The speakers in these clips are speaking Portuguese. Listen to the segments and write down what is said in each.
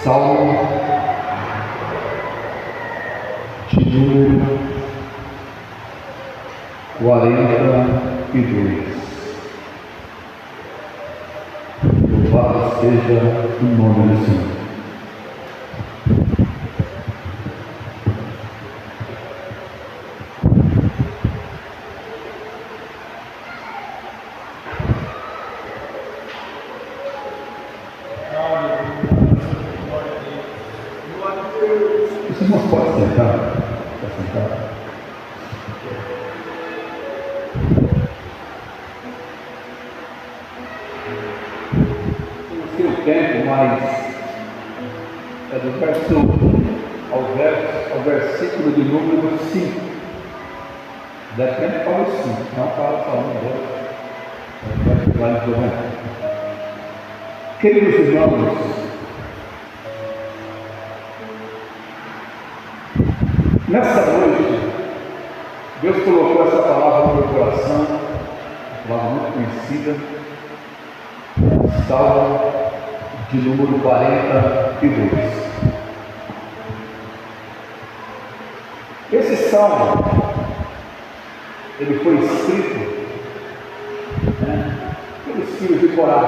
Salmo de número 42. Louvado seja o nome do Senhor. Os irmãos podem sentar? Pode sentar. Não sei o tempo, mas é do verso 1 ao versículo de número 5. Depende para o 5, não para só 1, 2. Vai no Queridos irmãos, nessa noite, Deus colocou essa palavra no meu coração, uma palavra muito conhecida, Salmo de número 42. Esse salmo, ele foi escrito pelos filhos de Corá.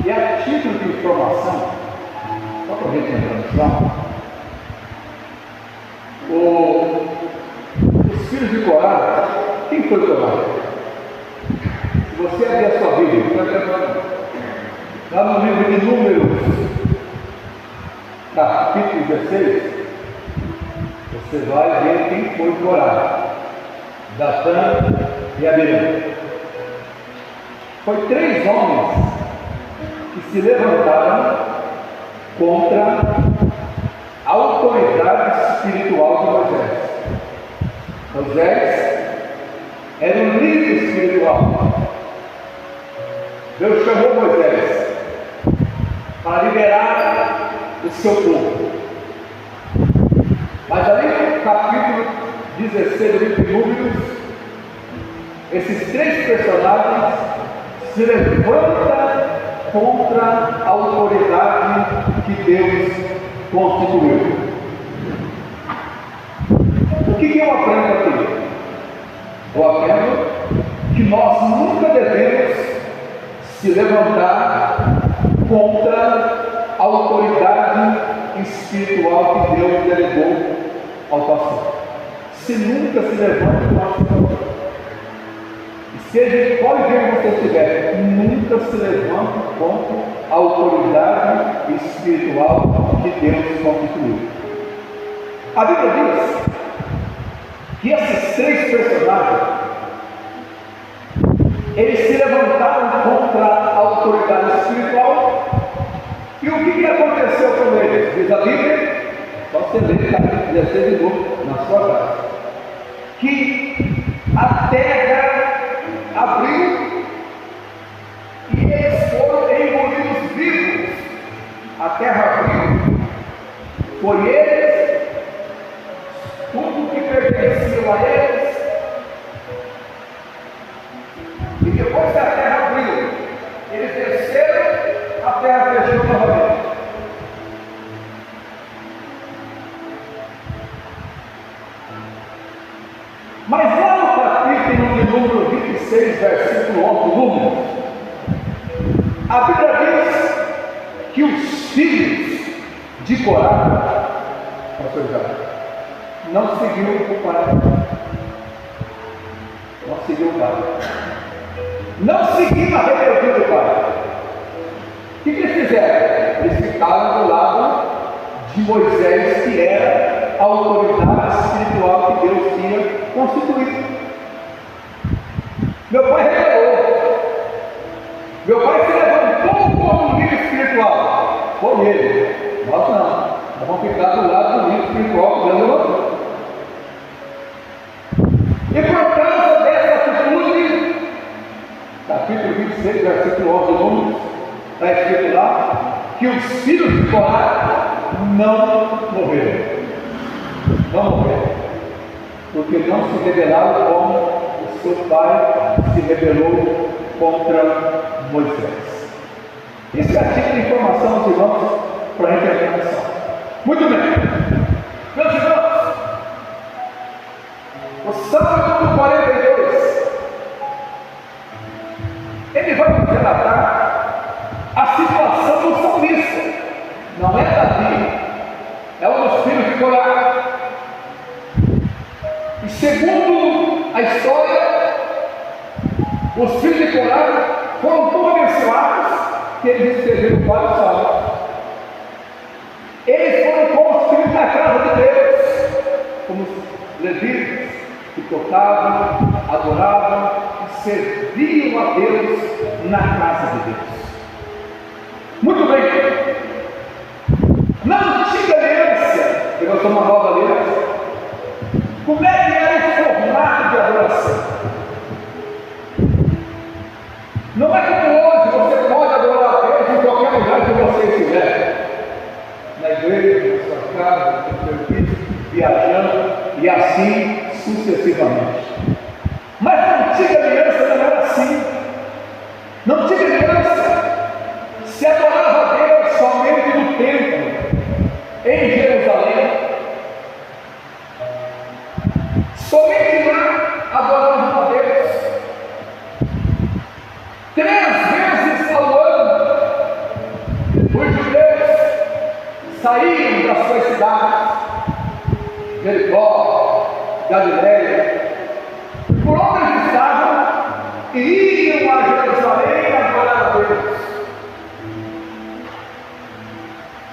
E a título de informação, só para a gente entrar no salmo, os filhos de Corá, quem foi Corá? Se você abrir a sua Bíblia, lá no livro de Números, capítulo 16, você vai ver quem foi Corá: Datã e Abiram. Foi 3 homens que se levantaram contra a autoridade espiritual de Moisés. Moisés era um líder espiritual. Deus chamou Moisés para liberar o seu povo. Mas ali no capítulo 16 do livro de Números, esses 3 personagens se levantam contra a autoridade que Deus constituiu. O que eu aprendo aqui? Eu aprendo que nós nunca devemos se levantar contra a autoridade espiritual que Deus delegou ao pastor. Se nunca se levanta contra a seja de qual jeito você estiver, nunca se levante contra a autoridade espiritual que Deus constituiu. A Bíblia diz que esses 3 personagens, eles se levantaram contra a autoridade espiritual. E o que aconteceu com eles? Diz a Bíblia, só você ler o capítulo 16 de novo na sua casa, que a terra abriu e eles foram engolidos vivos. A terra abriu, foi eles, tudo que pertencia a eles, e depois que a terra abriu, eles desceram, a terra fechou novamente. Mas lá no capítulo de número 26, versículo 11, Números, a Bíblia diz que os filhos de Corá, não seguiu o pai. Não seguiu o pai. Não seguiram a rebeldia do pai. O que eles fizeram? Eles ficaram do lado de Moisés, que era a autoridade espiritual que Deus tinha constituído. Meu pai rebelou. Meu pai se levantou como um líder espiritual. Foi ele. Nós não. Nós vamos ficar do lado do líder espiritual que Deus levantou. E por causa dessa atitude, capítulo 26, versículo 11 do Números, está escrito lá que os filhos de Corá não morreram. Não morreram. Porque não se rebelaram como o seu pai se rebelou contra Moisés. Isso é a título de informação aos irmãos para a gente entrar na ação. Muito bem. Meus irmãos, o Salmo 42, ele vai nos relatar a situação do salmista. Não é Davi, é um dos filhos de Corá. E segundo a história, os filhos de Corá foram tão abençoados que eles escreveram vários salmos. Eles foram como os filhos da casa de Deus, como os levitas que tocavam, adoravam e serviam a Deus na casa de Deus. Muito bem. Na antiga aliança, eu sou uma nova aliança, como é que era o formato de adoração? Não é como hoje, você pode adorar a Deus em qualquer lugar que você estiver. Na igreja, na sua casa, no seu serviço, viajando e assim sucessivamente. Mas na antiga aliança não era assim. Na antiga aliança se adorava a Deus somente no templo, em Jerusalém. Somente lá adoravam a Deus. 3 vezes ao ano, os judeus saíam das suas cidades, Jericó, Galileia, por onde eles estavam, e iam a Jerusalém adorar a Deus.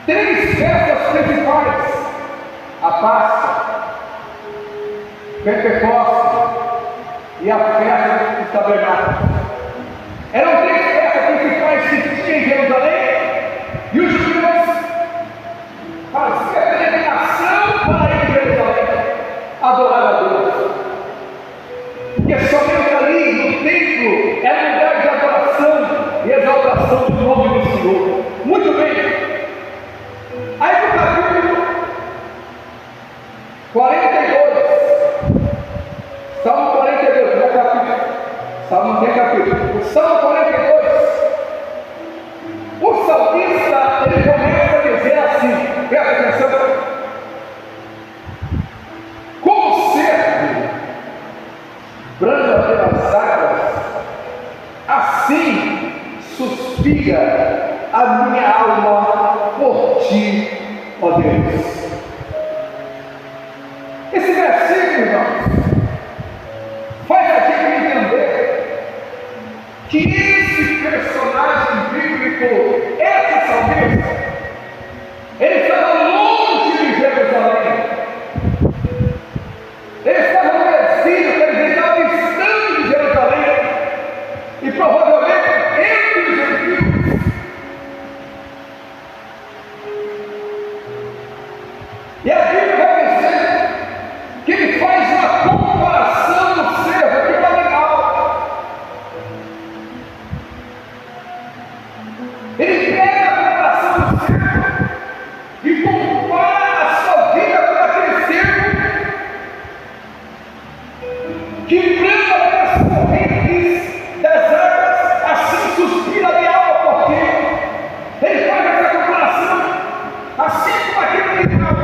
3 festas principais: a Páscoa, Pentecostes e a festa dos tabernáculos. Eram 3 festas principais que tinha em Jerusalém, e os judeus faziam peregrinação para ir a Jerusalém adorar a Deus, porque somente ali no templo era lugar de adoração e exaltação do nome do Senhor. Muito bem. Aí no capítulo 42, Salmo 42, não é capítulo, Salmo não tem capítulo. O Salmo 42, o salmista, ele começa a dizer assim, presta atenção: como o cervo branda pelas águas, assim suspira a minha alma por ti, ó Deus. Esse versículo, irmãos, faz a gente entender que esse personagem bíblico, esse salmista, ele estava longe de Jerusalém. Ele estava no exílio, ele estava distante de Jerusalém, e provavelmente entre os gentios. E a Bíblia vai dizer que ele faz uma comparação do cervo, que é legal. Ele pega a comparação do cervo e compara a sua vida com aquele cervo que branda pelas correntes das águas, assim suspira a minha alma por ti. Ele faz essa comparação, assim como aquele animal.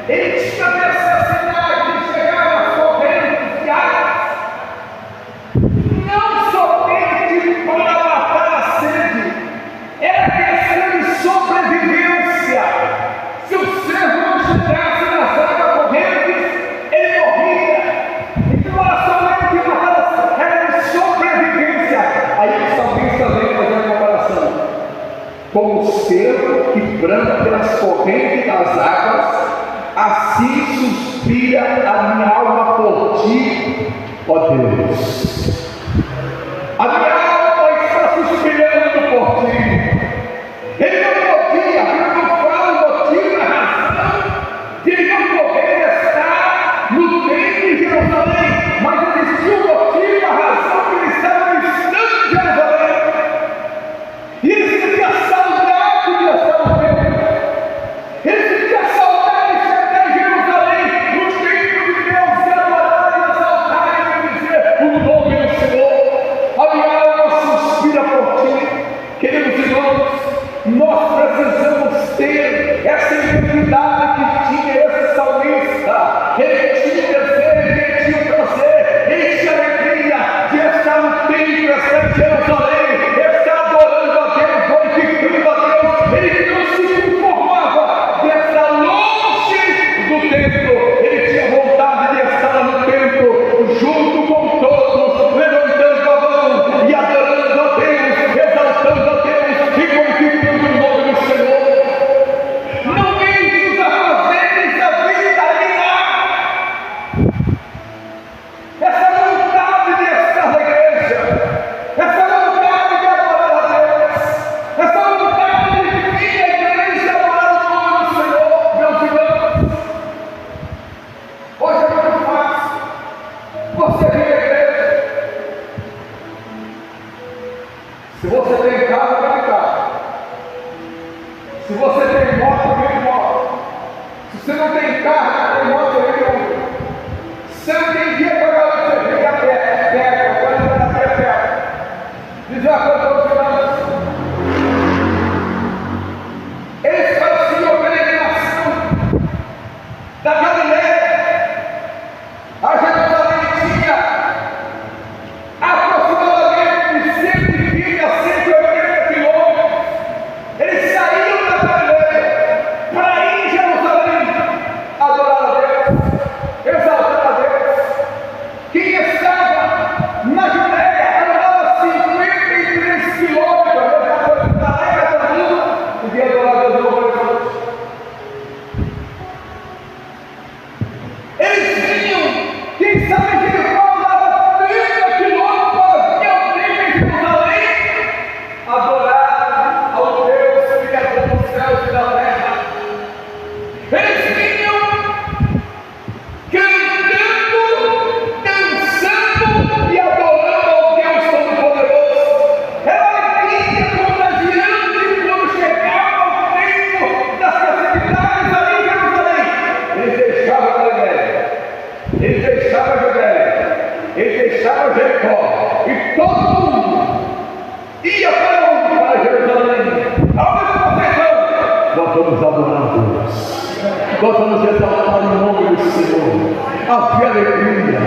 Ele tinha necessidade de chegar às correntes de águas, não somente para matar a sede, era questão de sobrevivência. Se o cervo não chegasse nas águas correntes, ele morria. Então era somente matar a sede, era de sobrevivência. Aí o salmista vem fazer a comparação: como o cervo que branda pelas correntes das águas, assim suspira a minha alma por ti, ó Deus. A minha alma está suspirando por ti. Ele não podia, ele não fala o motivo, a razão de ele não poder estar no templo de Jerusalém, mas existia um motivo, a razão que ele estava distante de Jerusalém. E ele sentia saudade de estar no templo. Ele sentia saudade de chegar em Jerusalém Nós vamos exaltar o nome do Senhor. Havia alegria,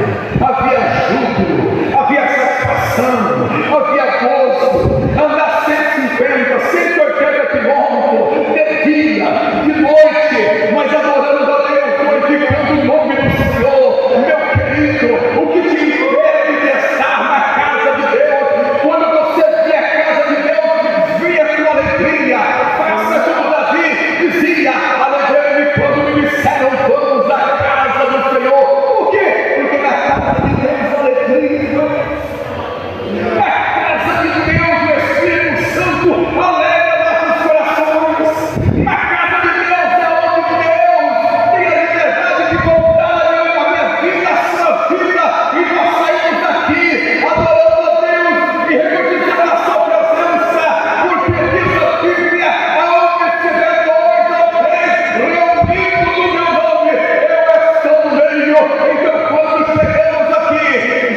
havia júbilo, havia satisfação, havia gozo. Andar 150, 180 quilômetros de dia, de noite, mas adorando a Deus, glorificando o nome do Senhor. Meu querido, o que te impede de estar na casa de Deus? Quando você vê a casa de Deus, venha com alegria. Faça como Davi dizia: alegrei-me quando me disseram vamos à casa do Senhor. Por quê? Porque na casa de Deus alegria. Na casa de Deus o Espírito Santo alegra nossos corações. Na casa de Deus é onde Deus tem a liberdade de contar a minha vida, a sua vida. E nós saímos daqui adorando a Deus e reconhecendo a sua presença, porque diz a Bíblia: aonde estiver dois ou três reunidos no meu nome, eu estou no meio. Então, quando chegamos aqui,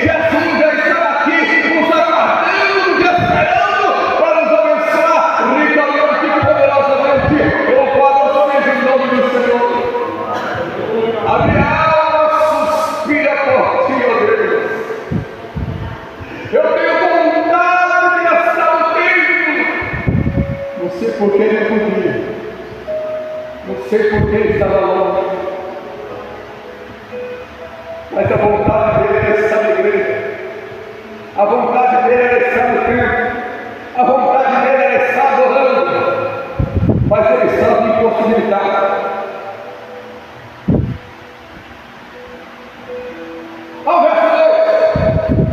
Jesus já está aqui, nos aguardando, nos esperando para nos abençoar ricamente e poderosamente. Louvado seja o nome do Senhor. A minha alma suspira por ti, ó Deus. Eu tenho vontade de estar no templo. Não sei por que ele podia. Não sei por que ele estava longe. Mas a vontade dele era estar na igreja. A vontade dele era estar no templo. A vontade dele era estar adorando. Mas ele estava impossibilitado. Ao verso 2: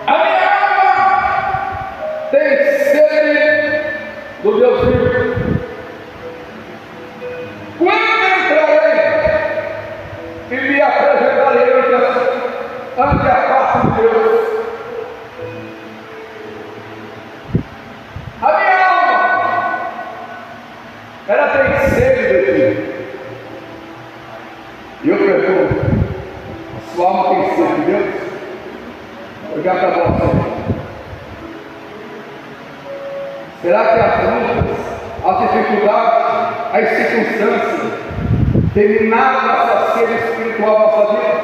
a minha alma tem sede do Deus vivo. Quando entrarei e me apresentarei ante a face de Deus. A minha alma, ela tem sede de ti. E eu pergunto: a sua alma tem sede de Deus? Olhar para você. Será que as lutas, as dificuldades, as circunstâncias terminaram nossa sede espiritual na nossa vida?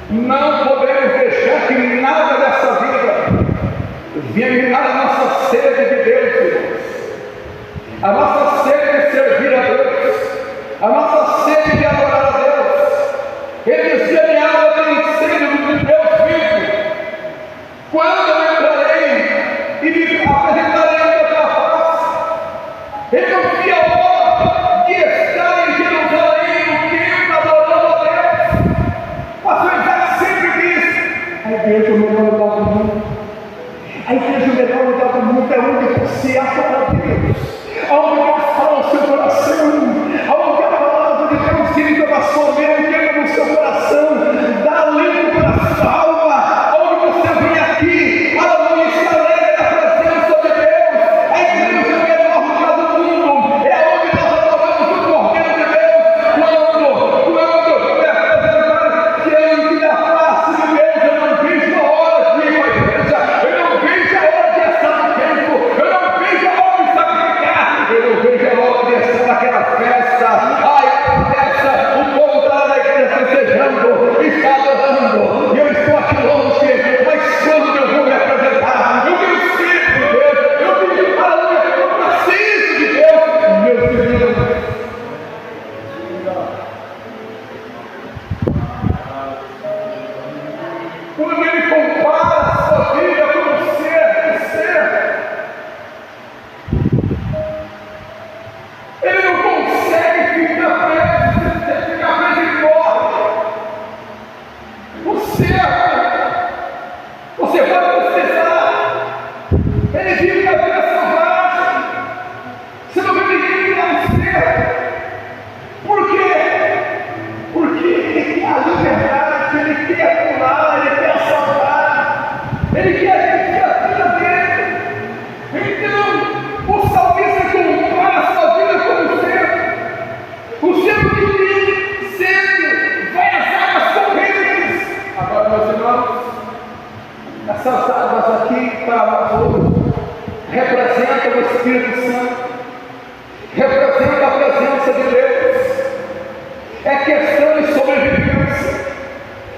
Não podemos deixar que nada dessa vida venha minar a nossa sede de Deus, irmãos. A nossa sede de servir a Deus, a nossa sede de adorar a Deus. Ele dizia: minha alma tem sede do Deus vivo. Quando eu entrarei e me apresentarei ante a tua face, eu não vi a hora de estar em Jerusalém, no templo, adorando a Deus. Pastor Isaac sempre diz: a igreja é o melhor lugar do mundo. A igreja é o melhor lugar do mundo, é onde você adora a Deus, onde você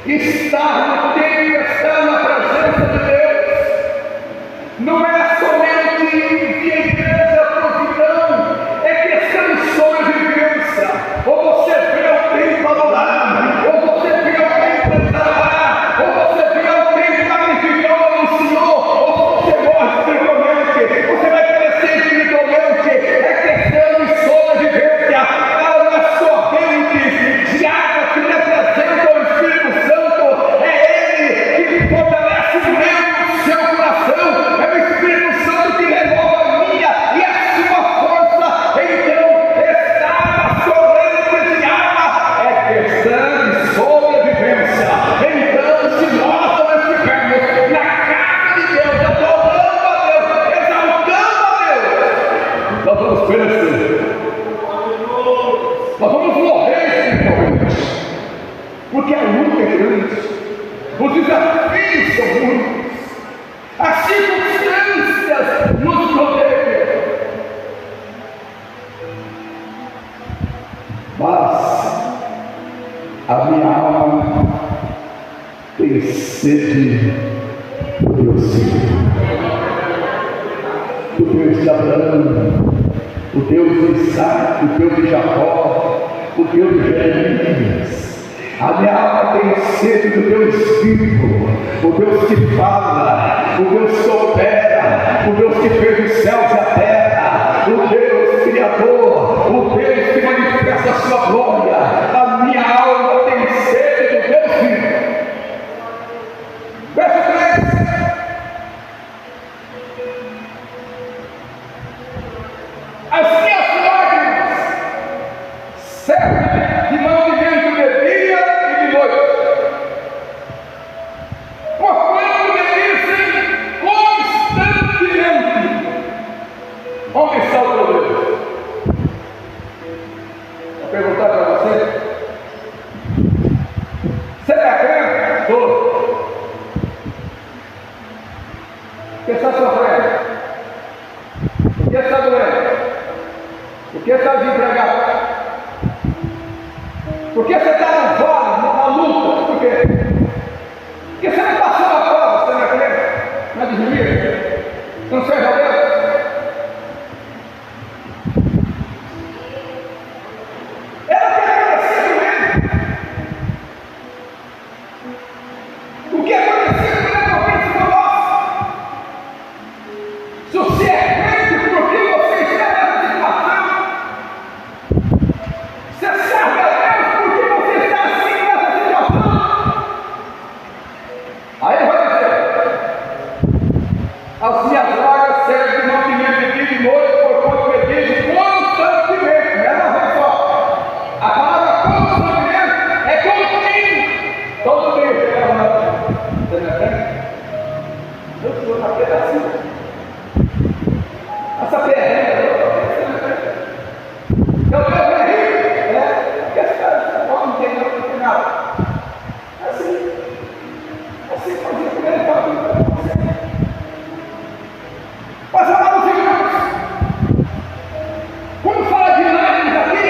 Estar no templo, estar na presença de Deus, não é somente ir à igreja providão, é questão de sobrevivência. Ou você vê alguém para orar, ou você vê alguém para trabalhar, ou você vê alguém magnificando o Senhor, ou você morre espiritualmente, você vai crescer espiritualmente. É questão de sobrevivência. Há uma corrente de água que representa o Espírito Santo, é Ele que fortalece o meu, seu coração, é o Espírito Santo que renova a minha e a sua força. Então, estar na corrente de água é questão de sobrevivência. Então, se nós não estivermos na casa de Deus, adorando a Deus, exaltando a Deus, nós vamos perecer. Nós vamos morrer espiritualmente, porque a luta é grande, os desafios são muitos, as circunstâncias nos rodeiam, mas a minha alma tem sede do Deus Senhor, do Deus de Abraão, o Deus de Isaac, o Deus de Jacó, o Deus de Jeremias. A minha alma tem sede do Deus vivo, o Deus que fala, o Deus que opera, o Deus que fez os céus e a terra, o Deus Criador, o Deus que manifesta a sua glória. A minha alma tem sede do Deus vivo. Verso 3. As minhas lágrimas servem de mantimento de dia e de noite, porquanto me dizem constantemente: onde está o teu Deus? Vou perguntar para você: você está crente? Estou. O que está sofrendo? O que está doendo? Por que está desempregado? Por que você está no vale, na luta? Por quê? Porque você não passou na prova, você não é crente, não é dizimista, não serve a Deus. Ela quer acontecer com ele. O que aconteceu com ele é com nós. Se você é crente, por que você está nessa situação? Você serve a Deus porque você está assim nessa situação. Aí ele vai dizer: as minhas vagas servem de mantimento de dia e noite, porquanto me dizem constantemente. Não é uma vez só. A palavra constantemente é contínuo. Todo dia você vai lá. Você não é crente? Eu sou na pedacinho. Essa perrenga, meu Deus é rico, né? Porque esse cara não tem nada. Assim fazia com ele para tudo. Mas agora os irmãos, quando fala de lágrimas aqui,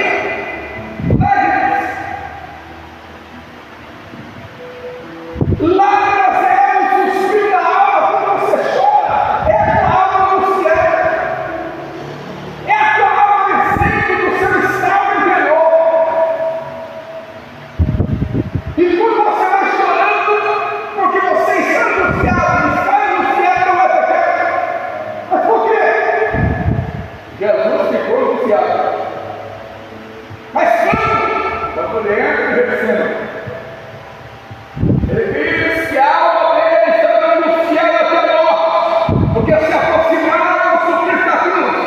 lágrimas é o suspiro da alma quando você chora, é a tua alma angustiada, é a tua alma dizendo do seu estado interior. E quando você vai chorando, porque você está angustiado não vai pecar. Mas por quê? Jesus ficou angustiado. Mas quando ele entra no Getsemane, ele diz que a alma dele estava angustiada até a morte, porque se aproximaram do suplício da cruz.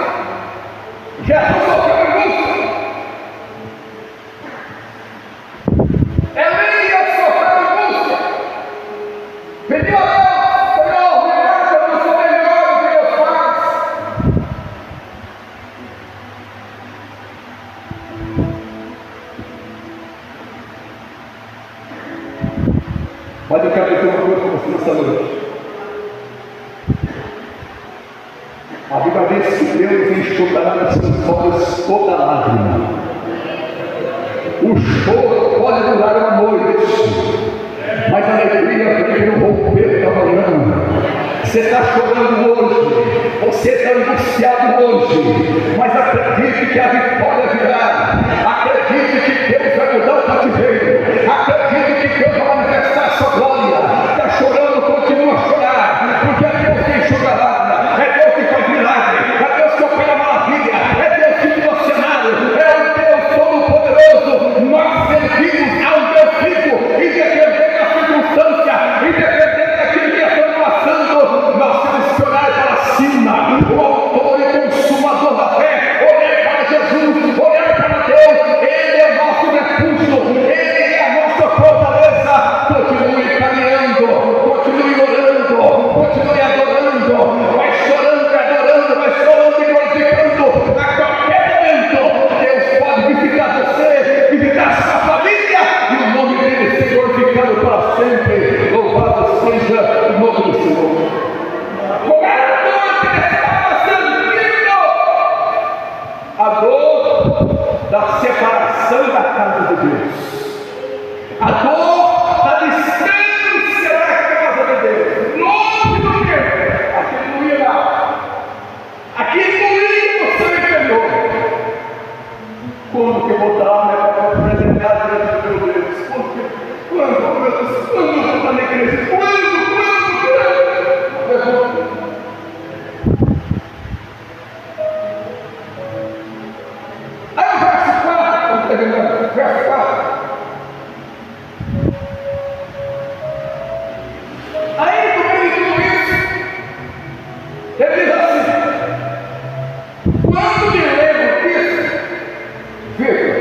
Jesus sofreu angústia. Elias sofreu angústia. Pediu a Deus: Senhor, me mata, eu não sou melhor do que meus pais. Mas eu quero dizer uma coisa para você nessa noite. A Bíblia diz que Deus enxugará nas seus olhos toda lágrima. O choro pode durar uma noite, mas a alegria vem no romper da manhã. Você está chorando hoje, você está angustiado hoje, mas acredite que a vitória virá. Acredite que Deus vai mudar o cativeiro. Acredite que Deus vai manifestar a sua glória. Está chorando, continua a chorar, porque é Deus que enxuga lágrimas, é Deus que faz milagre, é Deus que opera maravilha, é Deus que muda o cenário, é o Deus Todo-Poderoso. Nós servimos a um Deus vivo, independente da circunstância, independente daquilo que estamos passando. Nós temos que olhar para cima, o autor e consumador da fé, olhar para Jesus, olhar para Deus. Ele é nosso refúgio, Ele é a nossa fortaleza. Continue caminhando, continue orando, continue adorando, vai chorando e adorando, vai chorando e glorificando. A qualquer momento Deus pode visitar você, visitar a sua família, e o nome dele ser glorificado para sempre. Louvado seja o nome do Senhor. Qualquer dor que você está passando, a dor da separação da casa de Deus, a dor da distância da casa de Deus, longe do que? Aquele não ia lá, aquele não ia no seu interior. Quando que eu vou dar uma para apresentar diante do meu Deus? Quando, meu Deus, quando eu vou estar na igreja? Quando? Aí o verso 4, vamos terminando, verso 4. Aí, no meio de tudo isso, ele diz assim: quando me lembro disso, veja,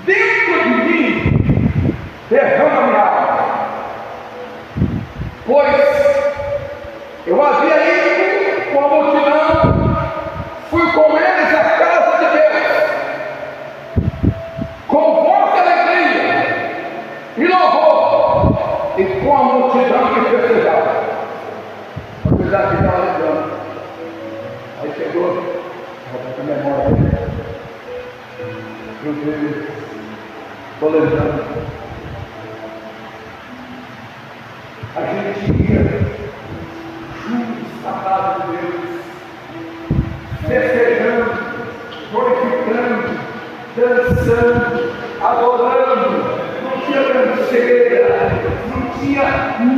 dentro de mim derrama minha alma, pois eu havia ido com a multidão, fui com eles à casa de Deus, com voz de alegria e louvor, e com a multidão que festejava. Apesar de estar lembrando, aí chegou a memória dele. Meu Deus, estou lembrando. A gente ia juntos à casa de Deus, festejando, glorificando, dançando, adorando. Não tinha canseira, não tinha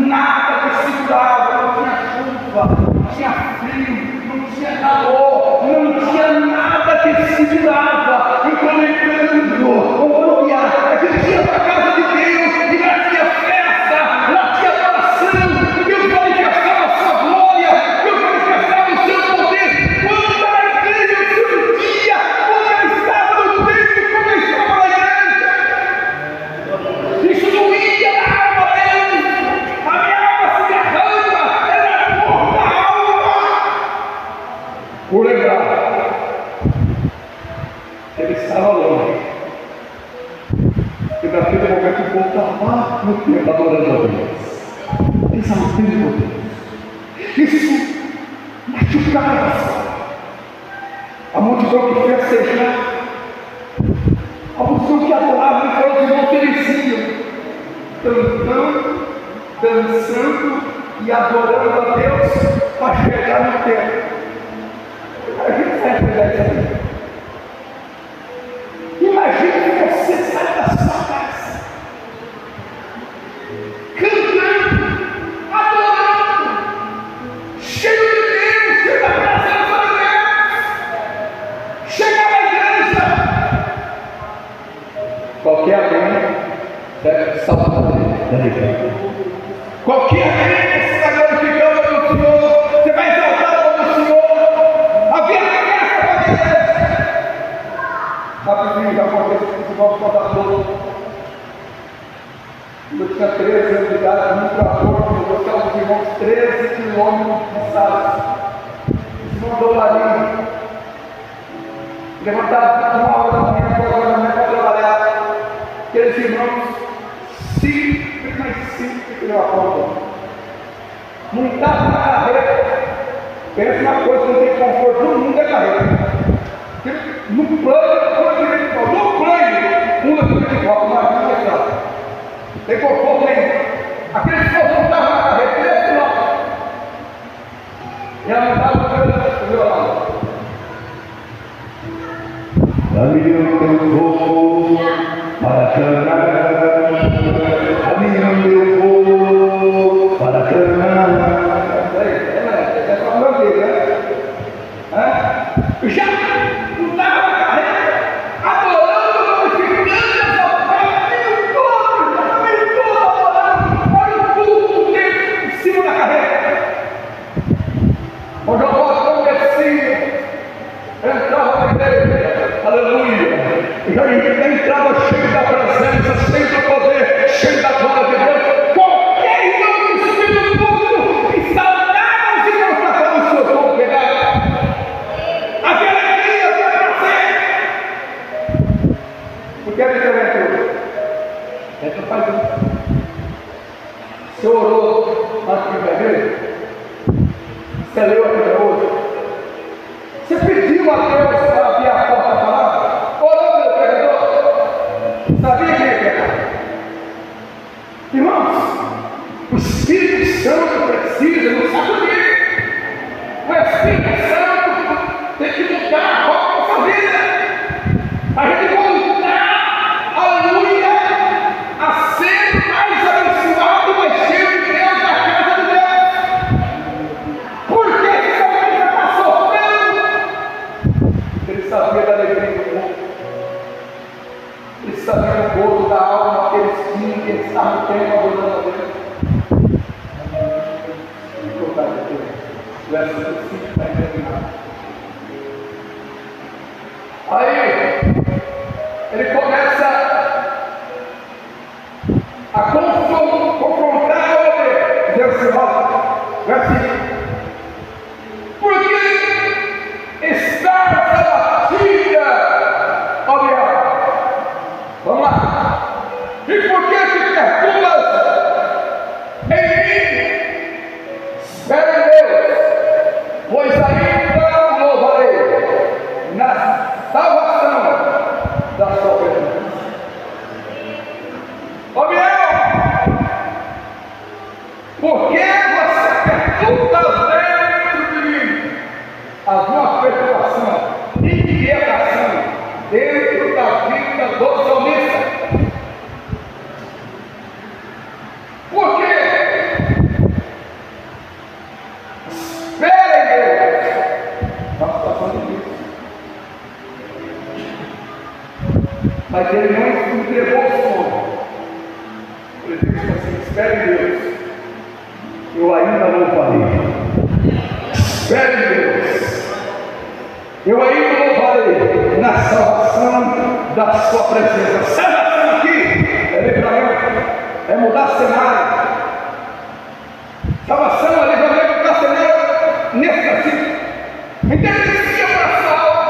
nada que segurava, não tinha chuva, não tinha frio, não tinha calor, não tinha nada que segurava. E glorificando, glória, a gente ia para a casa de Deus e lá tinha festa, lá tinha adoração, Deus manifestava a sua glória, Deus manifestava o seu poder. Quanta alegria eu sentia quando eu estava no templo, quando eu estava na igreja. Isso doía na alma dele, a minha alma se derrama, era amor da alma. Por lembrar, ele estava longe, e naquele momento o povo estava lá no tempo adorando a Deus, exaltando a Deus. Isso machucava a multidão que festejava, a multidão que adorava, e falou que não ofereciam, cantando, dançando e adorando a Deus para chegar no tempo. A gente sai pegar isso aqui. Imagine que você sai da sua casa, cantando, adorando, cheio de Deus, cheio da presença de Deus, chega na igreja. Qualquer alguém deve salvar dele. Qualquer alguém que está glorificando o Senhor, você vai exaltar o Senhor. Havia festa para Deus. Rapidinho, já aconteceu com o nosso contador. Eu tinha 13 anos de idade, muito amor, eu gostava dos irmãos 13 quilômetros de sala. Os irmãos do Larinho levantavam 1 hora da manhã, 2 horas da manhã para trabalhar. Aqueles irmãos, simples, mas simples que eu acordo. Não estava na carreira. Pensa uma coisa que não tem conforto no mundo é carreira. No plano, no plano, um daquele de volta, tem conforto nenhum. Aquele que não estava na carreira, não. E ela não estava no meu lado. Dá-me o teu corpo para cantar, dá-me o meu corpo para cantar. É para o meu Deus, né? Já não estava na carreira, adorando, glorificando, exaltando, adorando, olha o culto dele em cima da carreira. O João Paulo descia, entrava na igreja, aleluia, já entrava cheio da presença, cheio do poder, cheio da glória de Deus. Qualquer irmão do Espírito Santo que saudava de mostrar o seu povo pegado. Aquela alegria foi prazer. Porque ele interventou. Então faz isso. Você orou antes da igreja? Você leu a Bíblia hoje? Você pediu a Deus para abrir a porta da palavra? Orou pelo pregador? Sabia que ia pegar? Irmãos, o Espírito Santo precisa nos sacudir. O Espírito Santo tem que mudar a rota da nossa vida. A gente voltar, aleluia, a ser mais abençoado e mais cheio de Deus na casa de Deus. Por que essa vida está sofrendo? Ele sabia da alegria do povo. Ele sabia do gozo da alma que eles tinham, que eles estavam tendo adorando a Deus. Verso 5 para terminar. Aí ele começa a confrontar o homem, dizendo assim, verso 5. Porque está abatida, ó Biel. Vamos lá. E por que te perturbas em mim? Espera em Deus, pois ainda louvarei na salvação da sua presença. Ó Biel, por que você perturba dentro de mim? Havia uma perturbação, inquietação dentro da vida do salmista. Por quê? Espera em Deus. Uma situação difícil. Mas ele não entregou o sono. Ele disse assim: espera em Deus. Eu ainda louvarei. Espere em Deus. Eu ainda louvarei na salvação da sua presença. Salvação aqui é livramento, é mudar cenário. Salvação é livramento, mudar cenário nesse assim. Intercia para a sala.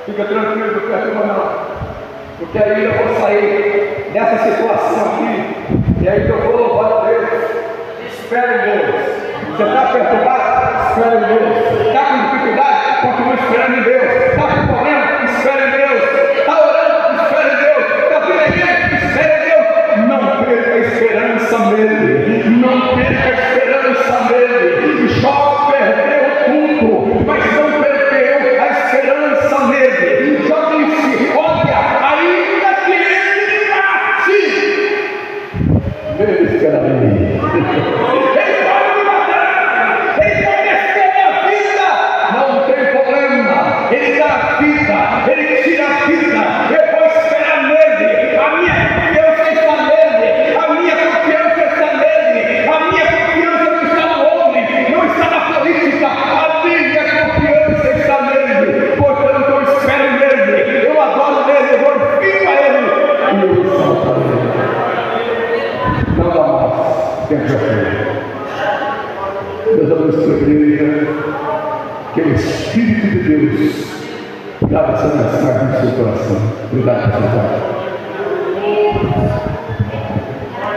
Fica tranquilo, não perturba não. Porque aí eu vou sair dessa situação aqui. E aí eu vou louvar a Deus. Espere em Deus. Você está perturbado? Espere em Deus. Está com dificuldade? Continue esperando em Deus. Está com problema? Espere em Deus. Está orando? Espere em Deus. Está pedindo? Espere em Deus. Não perca a esperança nele. Não perca a esperança nele. Jó perdeu tudo, mas não perdeu a esperança nele. Jó disse: olha, ainda que ele me mate, ele esperarei. Ele dá a vida, ele tira a vida, eu vou esperar nele, a minha confiança está nele, a minha confiança está nele, a minha confiança não está no homem, não está na política, a minha confiança está nele, portanto eu espero nele, eu adoro nele, eu glorifico a ele, e eu exalto a ele. Não dá mais, tem que fazer. Deus abençoe a igreja. Que o Espírito de Deus traga essa mensagem no seu coração. Obrigado, pastor.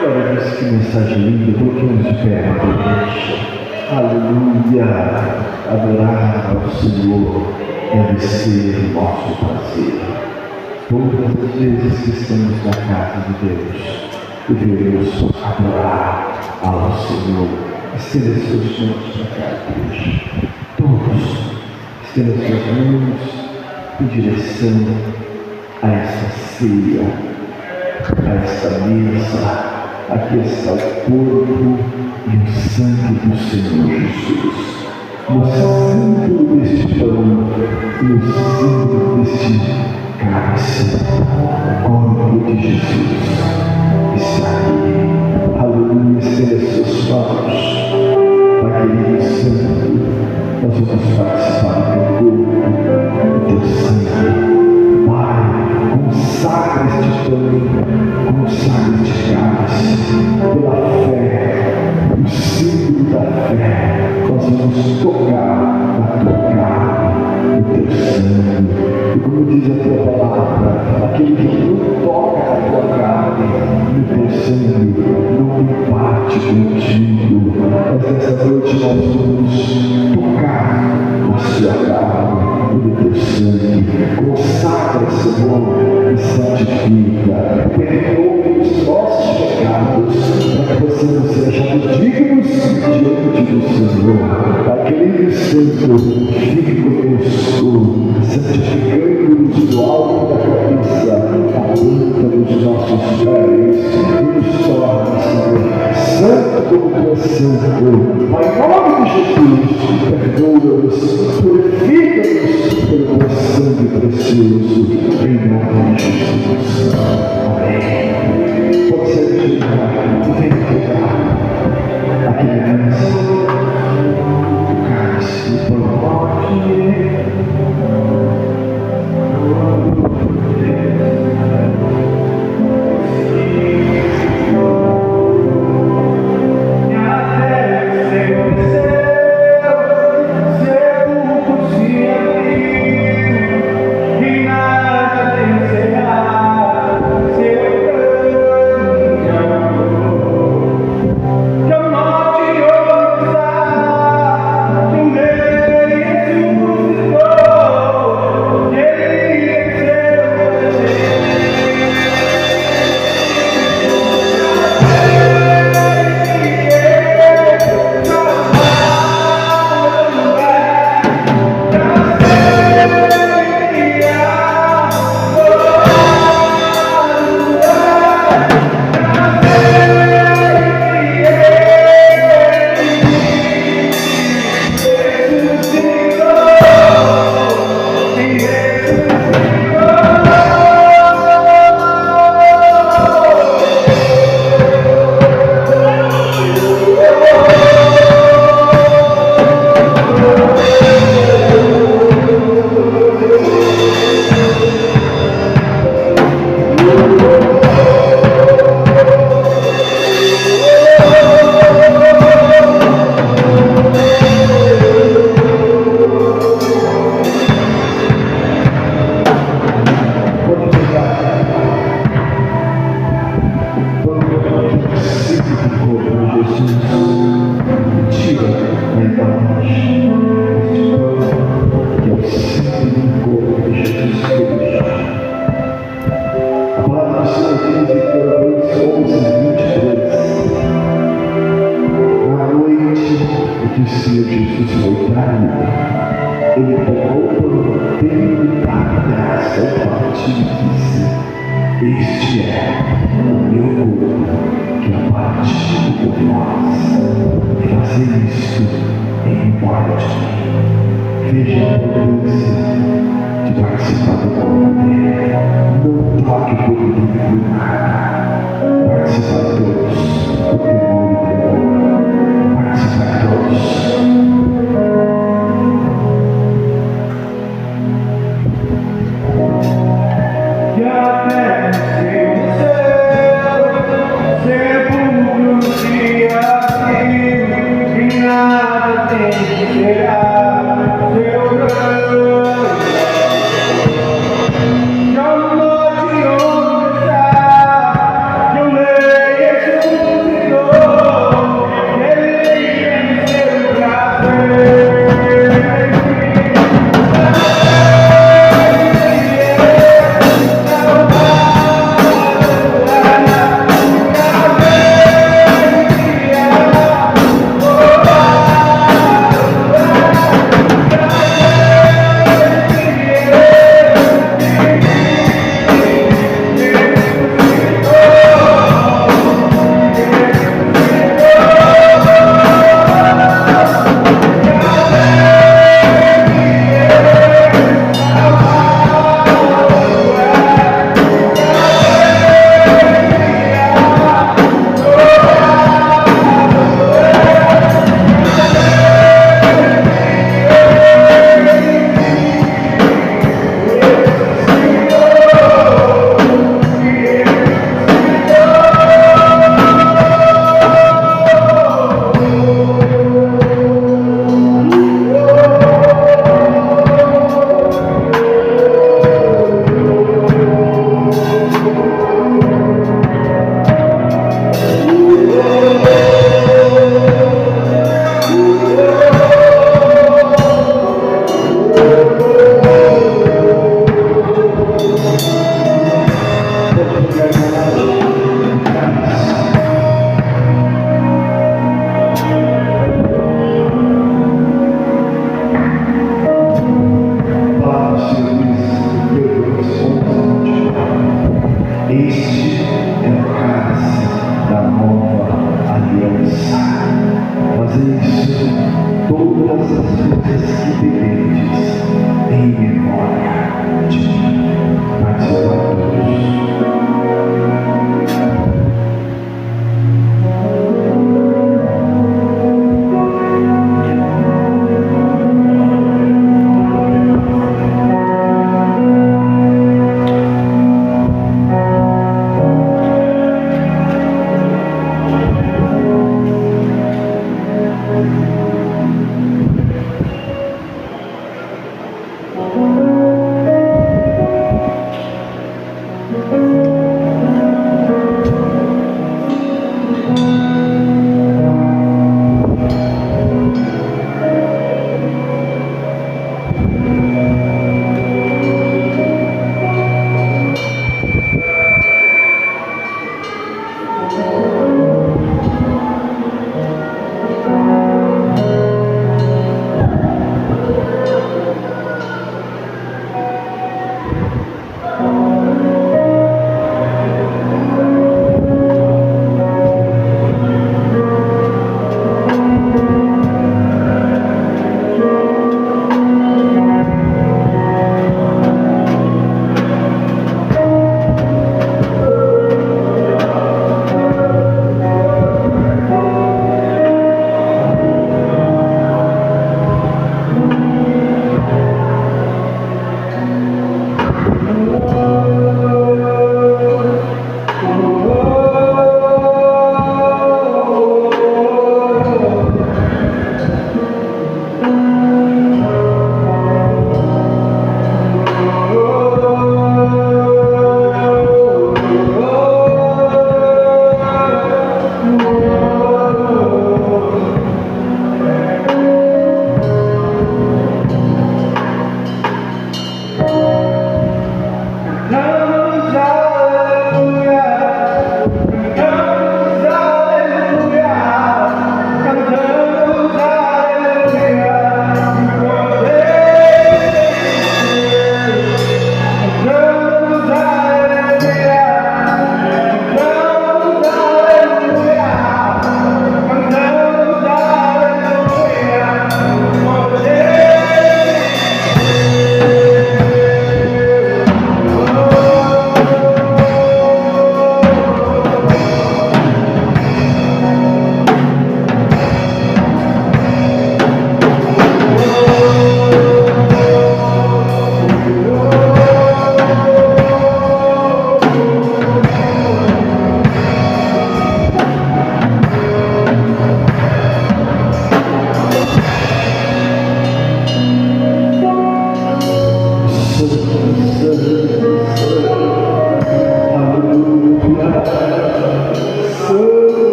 Glória a Deus, que mensagem linda. Coloquemos de pé, aleluia. Adorar ao Senhor deve ser o nosso prazer. Todas as vezes que estamos na casa de Deus, devemos adorar ao Senhor. Estenda suas mãos para cá, igreja. Todos estenda suas mãos em direção a essa ceia, a essa mesa. Aqui está o corpo e o sangue do Senhor Jesus. No símbolo deste pão e no símbolo deste cálice, o corpo de Jesus está aqui. Aleluia, estenda suas mãos. Pai querido santo, nós vamos participar do teu corpo, do teu sangue. Pai, consagra este pão, consagra este cálice, pela fé, o símbolo da fé. Nós vamos tocar na tua carne, no teu sangue. E como diz a tua palavra, aquele que não toca na tua carne, no teu sangue, não parte contigo. Mas nessa noite nós vamos tocar na sua carne, no teu sangue. Consagra, Senhor, e santifica. Perdoa os nossos pecados, para que possamos ser achados dignos diante do Senhor. Pai querido Santo, fique conosco, santificando-nos do alto da cabeça, a planta dos nossos pés, e nos torna, Senhor, santo como tu és santo. Pai, em nome de Jesus, perdoa-nos, purifica-nos pelo teu sangue precioso, em nome de Jesus. Amém. Pode ser que venha pegar aquele cálice, este é o meu corpo, que é partido por nós. Fazer isto em memória de mim. Veja a importância de participar do corpo dele. Não toque o corpo dele por nada. Participar todos, o temor e temor. Participar todos. Oh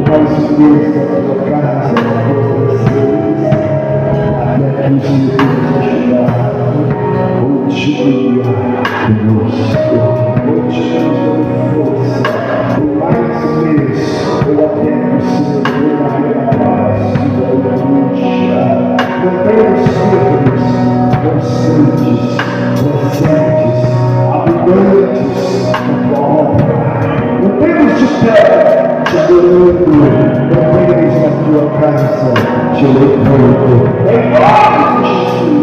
mais Deus da tua casa, até que os irmãos chegar. Continua conosco, continua dando força, por mais um mês, eu atendo o Senhor na minha paz e da angústia. Mantém-nos firmes, constantes, presentes, abundantes na tua obra. Mantém-nos de pé, te adorando, mantém-nos na tua casa, te louvando. Em nome de Jesus.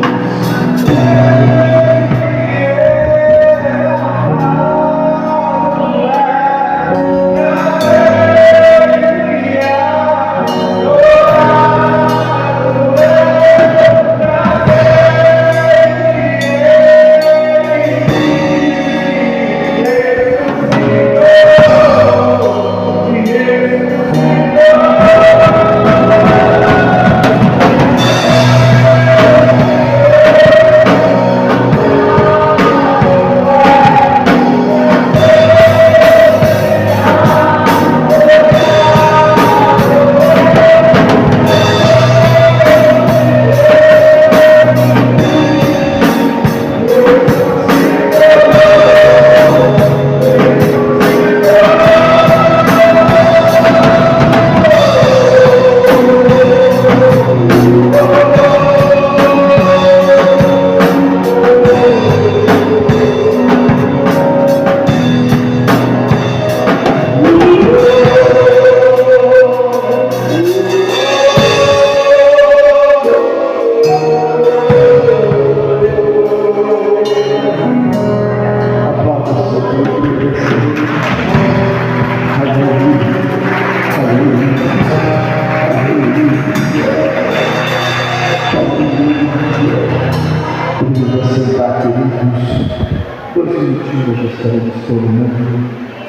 Já estaremos terminando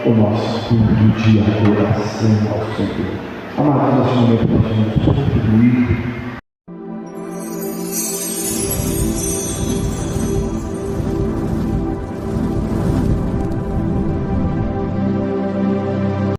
o nosso culto de adoração ao Senhor. Amados, neste momento nós vamos contribuir